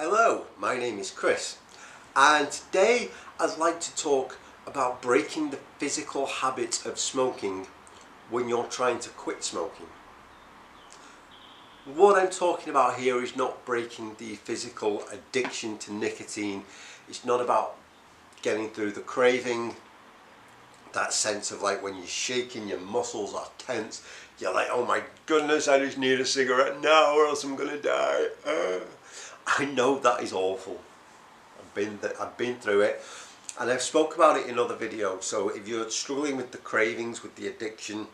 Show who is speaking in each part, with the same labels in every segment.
Speaker 1: Hello, my name is Chris, and today I'd like to talk about breaking the physical habit of smoking when you're trying to quit smoking. What I'm talking about here is not breaking the physical addiction to nicotine. It's not about getting through the craving, that sense of like when you're shaking, your muscles are tense, you're like, oh my goodness, I just need a cigarette now or else I'm gonna die. I know that is awful. I've been through it, and I've spoke about it in other videos. So if you're struggling with the cravings, with the addiction,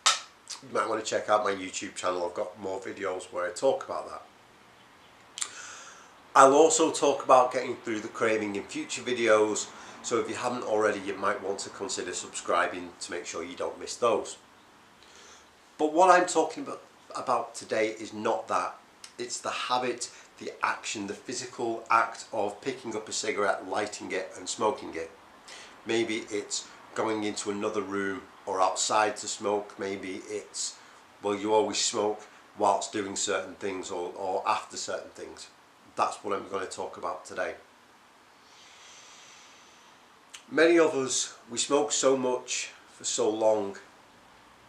Speaker 1: you might want to check out my YouTube channel. I've got more videos where I talk about that. I'll also talk about getting through the craving in future videos. So if you haven't already, you might want to consider subscribing to make sure you don't miss those. But what I'm talking about today is not that. It's the habit, the action, the physical act of picking up a cigarette, lighting it and smoking it. Maybe it's going into another room or outside to smoke. Maybe it's, well, you always smoke whilst doing certain things or after certain things. That's what I'm going to talk about today. Many of us, we smoke so much for so long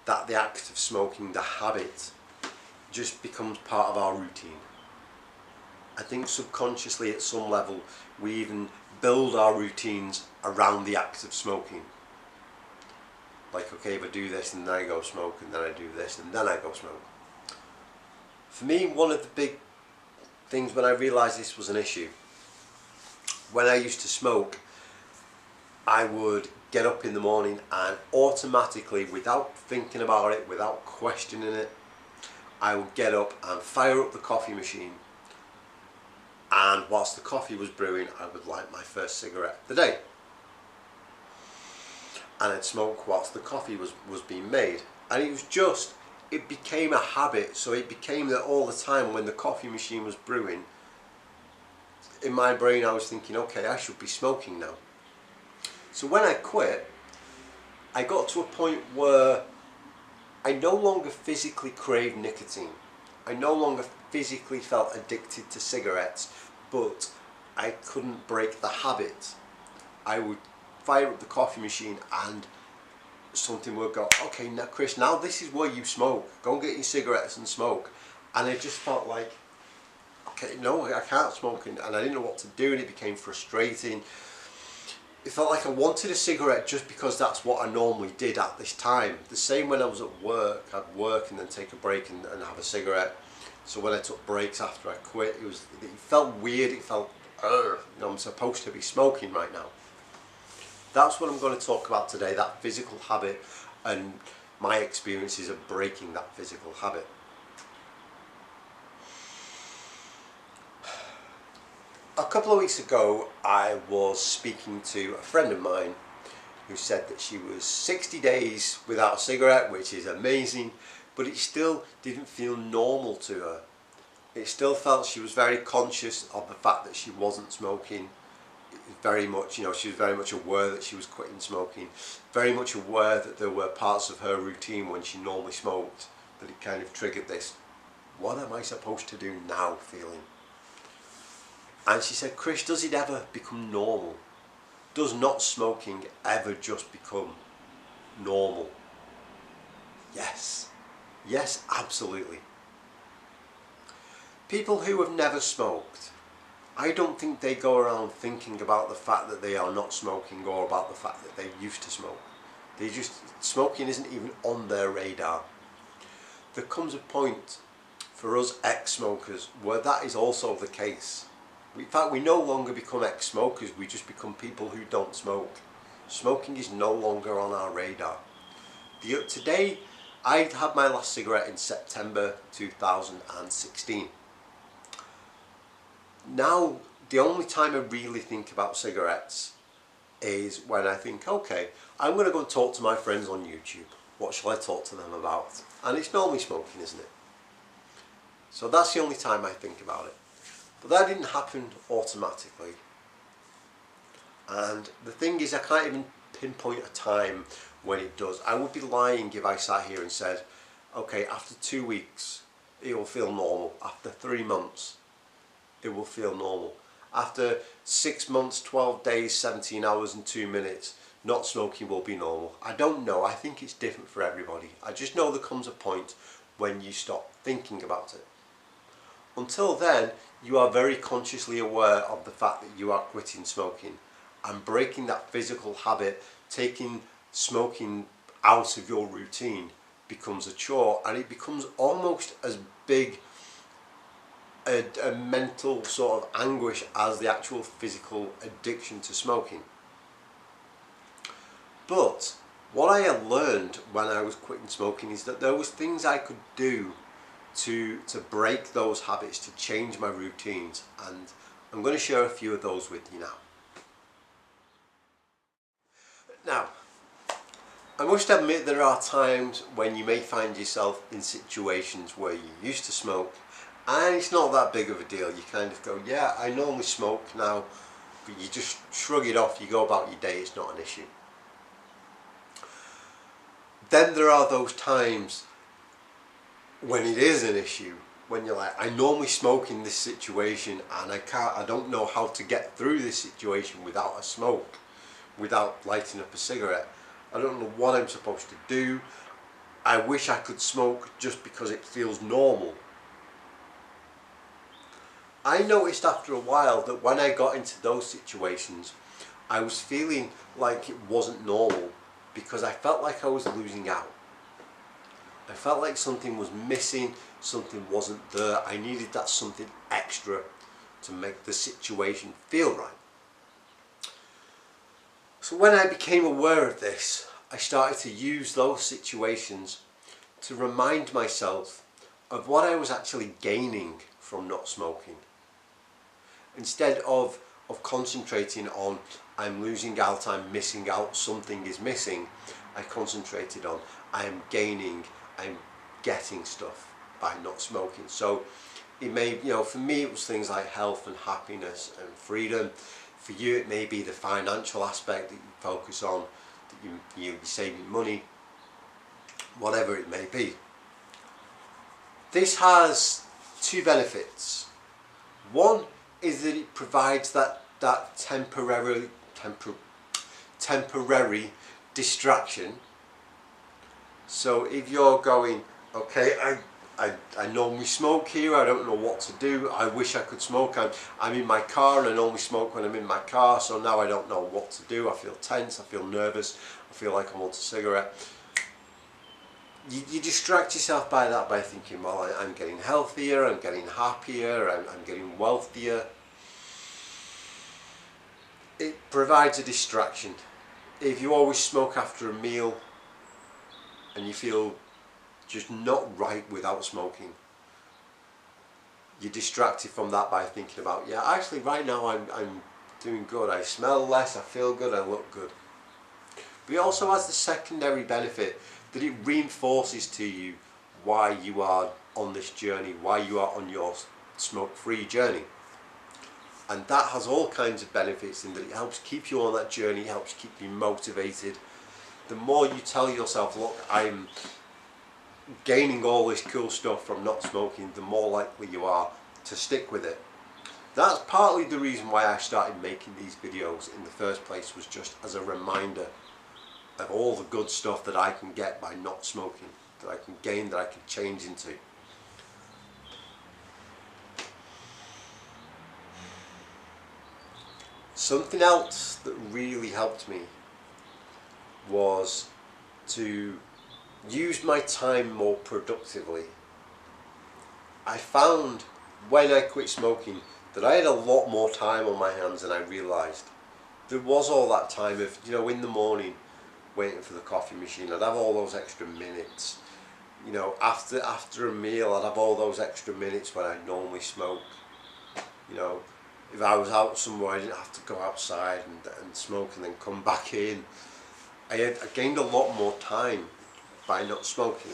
Speaker 1: that the act of smoking, the habit, just becomes part of our routine. I think subconsciously at some level we even build our routines around the act of smoking. Like, okay, if I do this and then I go smoke, and then I do this and then I go smoke. For me, one of the big things when I realised this was an issue, when I used to smoke, I would get up in the morning and automatically, without thinking about it, without questioning it, I would get up and fire up the coffee machine, and whilst the coffee was brewing I would light my first cigarette of the day, and I'd smoke whilst the coffee was being made. And it became a habit. So it became that all the time when the coffee machine was brewing, in my brain I was thinking, okay, I should be smoking now. So when I quit, I got to a point where I no longer physically craved nicotine. I no longer physically felt addicted to cigarettes, but I couldn't break the habit. I would fire up the coffee machine and something would go, okay, now Chris, now this is where you smoke. Go and get your cigarettes and smoke. And I just felt like, okay, no, I can't smoke, and I didn't know what to do, and it became frustrating. It felt like I wanted a cigarette just because that's what I normally did at this time. The same when I was at work. I'd work and then take a break and have a cigarette. So when I took breaks after I quit, it felt weird. It felt, I'm supposed to be smoking right now. That's what I'm going to talk about today, that physical habit and my experiences of breaking that physical habit. A couple of weeks ago, I was speaking to a friend of mine who said that she was 60 days without a cigarette, which is amazing, but it still didn't feel normal to her. It still felt she was very conscious of the fact that she wasn't smoking. Very much, she was very much aware that she was quitting smoking, very much aware that there were parts of her routine when she normally smoked that it kind of triggered this, what am I supposed to do now feeling. And she said, Chris, does it ever become normal? Does not smoking ever just become normal? Yes. Yes, absolutely. People who have never smoked, I don't think they go around thinking about the fact that they are not smoking or about the fact that they used to smoke. Smoking isn't even on their radar. There comes a point for us ex-smokers where that is also the case. In fact, we no longer become ex-smokers, we just become people who don't smoke. Smoking is no longer on our radar. Today, I had my last cigarette in September 2016. Now, the only time I really think about cigarettes is when I think, okay, I'm going to go and talk to my friends on YouTube. What shall I talk to them about? And it's normally smoking, isn't it? So that's the only time I think about it. But that didn't happen automatically. And the thing is, I can't even pinpoint a time when it does. I would be lying if I sat here and said, okay, after 2 weeks, it will feel normal. After 3 months, it will feel normal. After 6 months, 12 days, 17 hours and 2 minutes, not smoking will be normal. I don't know, I think it's different for everybody. I just know there comes a point when you stop thinking about it. Until then, you are very consciously aware of the fact that you are quitting smoking and breaking that physical habit, taking smoking out of your routine becomes a chore, and it becomes almost as big a mental sort of anguish as the actual physical addiction to smoking. But what I had learned when I was quitting smoking is that there was things I could do to break those habits, to change my routines, and I'm going to share a few of those with you now. Now, I must admit there are times when you may find yourself in situations where you used to smoke and it's not that big of a deal. You kind of go, yeah, I normally smoke now, but you just shrug it off, you go about your day, it's not an issue. Then there are those times when it is an issue, when you're like, I normally smoke in this situation and I don't know how to get through this situation without a smoke, without lighting up a cigarette. I don't know what I'm supposed to do. I wish I could smoke just because it feels normal. I noticed after a while that when I got into those situations, I was feeling like it wasn't normal because I felt like I was losing out. I felt like something was missing, something wasn't there. I needed that something extra to make the situation feel right. So when I became aware of this, I started to use those situations to remind myself of what I was actually gaining from not smoking. Instead of concentrating on I'm losing out, I'm missing out, something is missing, I concentrated on I am gaining, I'm getting stuff by not smoking. So it may, for me it was things like health and happiness and freedom. For you it may be the financial aspect that you focus on, that you'll be saving money, whatever it may be. This has two benefits. One is that it provides that temporary distraction. So if you're going, okay, I normally smoke here, I don't know what to do, I wish I could smoke, I'm in my car and I normally smoke when I'm in my car, so now I don't know what to do, I feel tense, I feel nervous, I feel like I want a cigarette. You distract yourself by that, by thinking, well, I'm getting healthier, I'm getting happier, I'm getting wealthier. It provides a distraction. If you always smoke after a meal and you feel just not right without smoking, you're distracted from that by thinking about, yeah, actually right now I'm doing good, I smell less, I feel good, I look good. But it also has the secondary benefit that it reinforces to you why you are on this journey, why you are on your smoke-free journey. And that has all kinds of benefits in that it helps keep you on that journey, helps keep you motivated. The more you tell yourself, look, I'm gaining all this cool stuff from not smoking, the more likely you are to stick with it. That's partly the reason why I started making these videos in the first place, was just as a reminder of all the good stuff that I can get by not smoking, that I can gain, that I can change into. Something else that really helped me was to use my time more productively. I found when I quit smoking that I had a lot more time on my hands than I realised. There was all that time of, in the morning waiting for the coffee machine, I'd have all those extra minutes. After a meal, I'd have all those extra minutes when I normally smoke. If I was out somewhere, I didn't have to go outside and smoke and then come back in. I gained a lot more time by not smoking.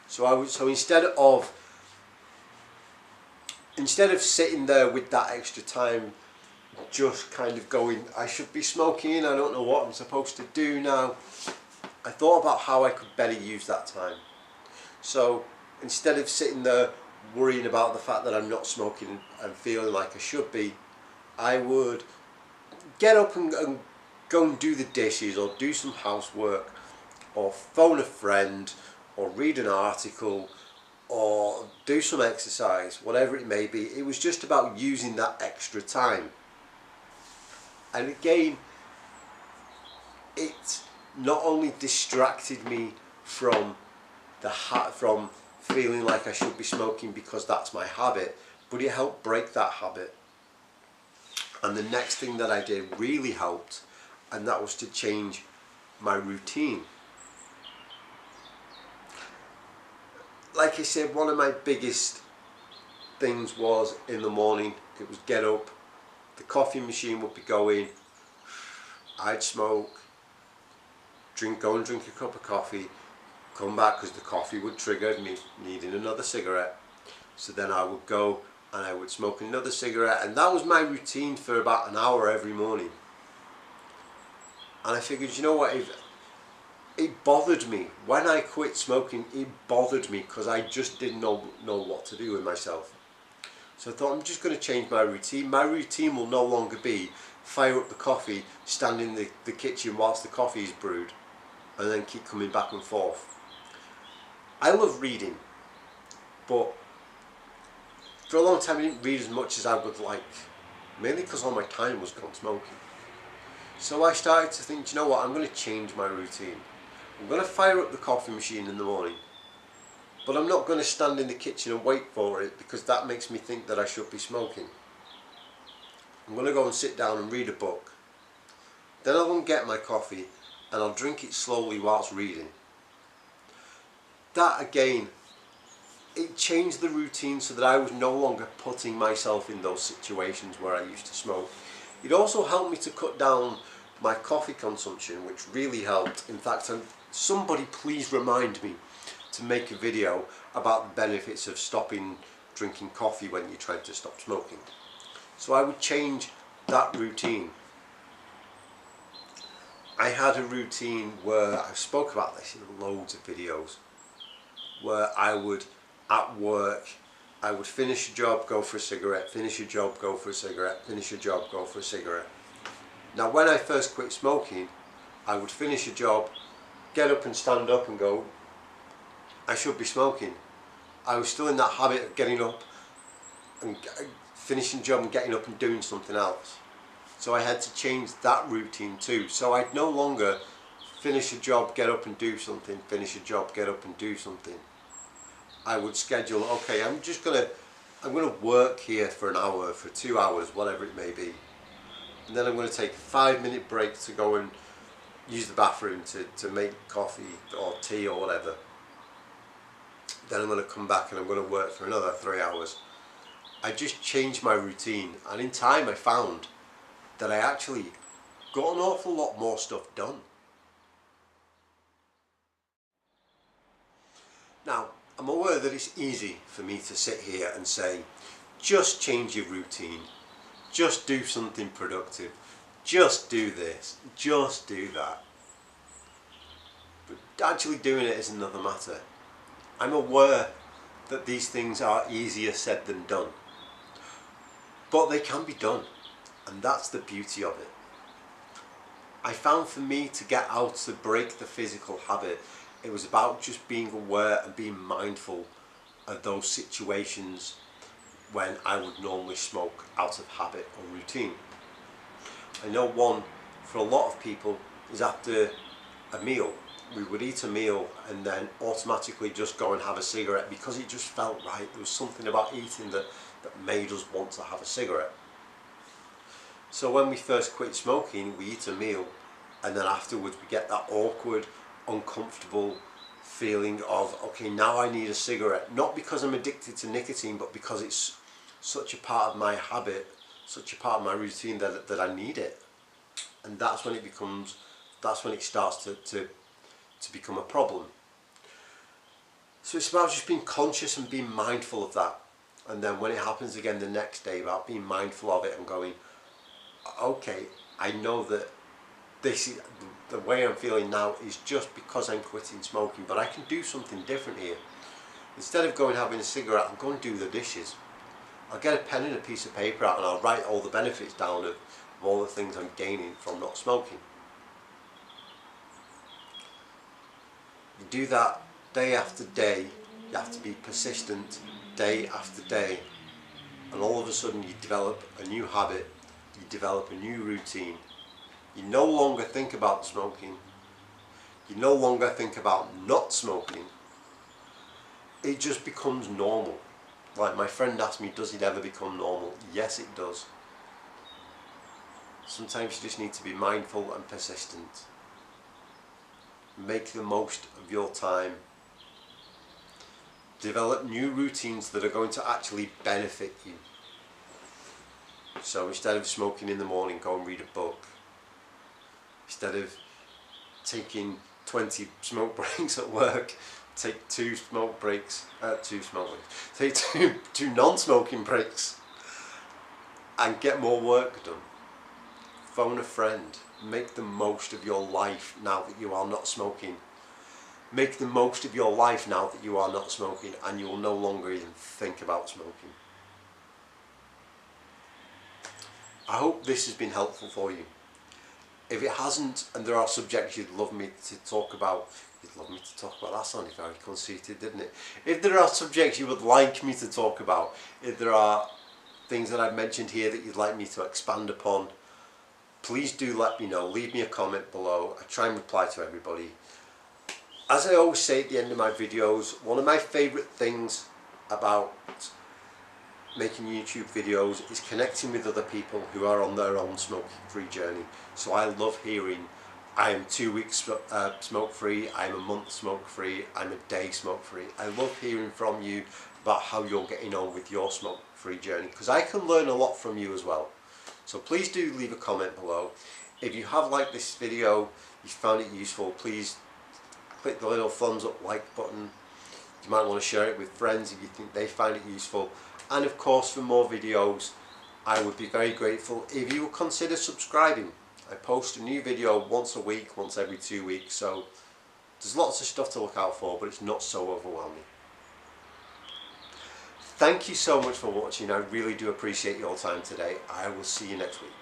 Speaker 1: So instead of sitting there with that extra time, just kind of going, I should be smoking, I don't know what I'm supposed to do now, I thought about how I could better use that time. So instead of sitting there worrying about the fact that I'm not smoking and feeling like I should be, I would get up and go and do the dishes, or do some housework, or phone a friend, or read an article, or do some exercise, whatever it may be. It was just about using that extra time. And again, it not only distracted me from from feeling like I should be smoking because that's my habit, but it helped break that habit. And the next thing that I did really helped, and that was to change my routine. Like I said, one of my biggest things was in the morning, it was get up, the coffee machine would be going, I'd smoke, go and drink a cup of coffee, come back because the coffee would trigger me needing another cigarette. So then I would go and I would smoke another cigarette, and that was my routine for about an hour every morning. And I figured, you know what, it bothered me. When I quit smoking, it bothered me because I just didn't know what to do with myself. So I thought, I'm just going to change my routine. My routine will no longer be fire up the coffee, stand in the kitchen whilst the coffee is brewed, and then keep coming back and forth. I love reading, but for a long time I didn't read as much as I would like, mainly because all my time was gone smoking. So I started to think, you know what, I'm going to change my routine. I'm going to fire up the coffee machine in the morning, but I'm not going to stand in the kitchen and wait for it, because that makes me think that I should be smoking. I'm going to go and sit down and read a book. Then I'll go and get my coffee and I'll drink it slowly whilst reading. That again, it changed the routine so that I was no longer putting myself in those situations where I used to smoke. It also helped me to cut down my coffee consumption, which really helped. In fact, somebody please remind me to make a video about the benefits of stopping drinking coffee when you're trying to stop smoking. So I would change that routine. I had a routine where, I've spoke about this in loads of videos, where I would, at work, I would finish a job, go for a cigarette, finish a job, go for a cigarette, finish a job, go for a cigarette. Now when I first quit smoking, I would finish a job, get up and stand up and go, I should be smoking. I was still in that habit of getting up and finishing the job and getting up and doing something else. So I had to change that routine too. So I'd no longer finish a job, get up and do something, finish a job, get up and do something. I would schedule, okay, I'm going to work here for an hour, for 2 hours, whatever it may be. And then I'm going to take a 5-minute break to go and use the bathroom to make coffee or tea or whatever. Then I'm going to come back and I'm going to work for another 3 hours. I just changed my routine, and in time I found that I actually got an awful lot more stuff done. Now, I'm aware that it's easy for me to sit here and say, just change your routine, just do something productive, just do this, just do that. But actually doing it is another matter. I'm aware that these things are easier said than done, but they can be done, and that's the beauty of it. I found for me to get out, to break the physical habit, it was about just being aware and being mindful of those situations when I would normally smoke out of habit or routine. I know one for a lot of people is after a meal. We would eat a meal and then automatically just go and have a cigarette because it just felt right. There was something about eating that made us want to have a cigarette. So when we first quit smoking, we eat a meal and then afterwards we get that awkward, uncomfortable feeling of, okay, now I need a cigarette. Not because I'm addicted to nicotine, but because it's such a part of my habit, such a part of my routine that I need it. And that's when it starts to become a problem. So it's about just being conscious and being mindful of that. And then when it happens again the next day, about being mindful of it and going, okay, I know that this is the way I'm feeling now is just because I'm quitting smoking, but I can do something different here. Instead of going having a cigarette, I'll go and do the dishes. I'll get a pen and a piece of paper out and I'll write all the benefits down of all the things I'm gaining from not smoking. You do that day after day. You have to be persistent day after day, and all of a sudden you develop a new habit, you develop a new routine. You no longer think about smoking, you no longer think about not smoking. It just becomes normal. Like my friend asked me, does it ever become normal? Yes, it does. Sometimes you just need to be mindful and persistent. Make the most of your time. Develop new routines that are going to actually benefit you. So instead of smoking in the morning, go and read a book. Instead of taking 20 smoke breaks at work, take two non-smoking breaks and get more work done. Phone a friend. Make the most of your life now that you are not smoking. Make the most of your life now that you are not smoking, and you will no longer even think about smoking. I hope this has been helpful for you. If it hasn't, and there are subjects you'd love me to talk about, that sounded very conceited, didn't it? If there are subjects you would like me to talk about, if there are things that I've mentioned here that you'd like me to expand upon, please do let me know. Leave me a comment below. I try and reply to everybody. As I always say at the end of my videos, one of my favourite things about making YouTube videos is connecting with other people who are on their own smoke-free journey. So I love hearing, I am 2 weeks smoke-free, I'm a month smoke-free, I'm a day smoke-free. I love hearing from you about how you're getting on with your smoke-free journey, because I can learn a lot from you as well. So please do leave a comment below. If you have liked this video, you found it useful, please click the little thumbs up like button. You might want to share it with friends if you think they find it useful. And of course, for more videos, I would be very grateful if you would consider subscribing. I post a new video once a week, once every 2 weeks, so there's lots of stuff to look out for, but it's not so overwhelming. Thank you so much for watching. I really do appreciate your time today. I will see you next week.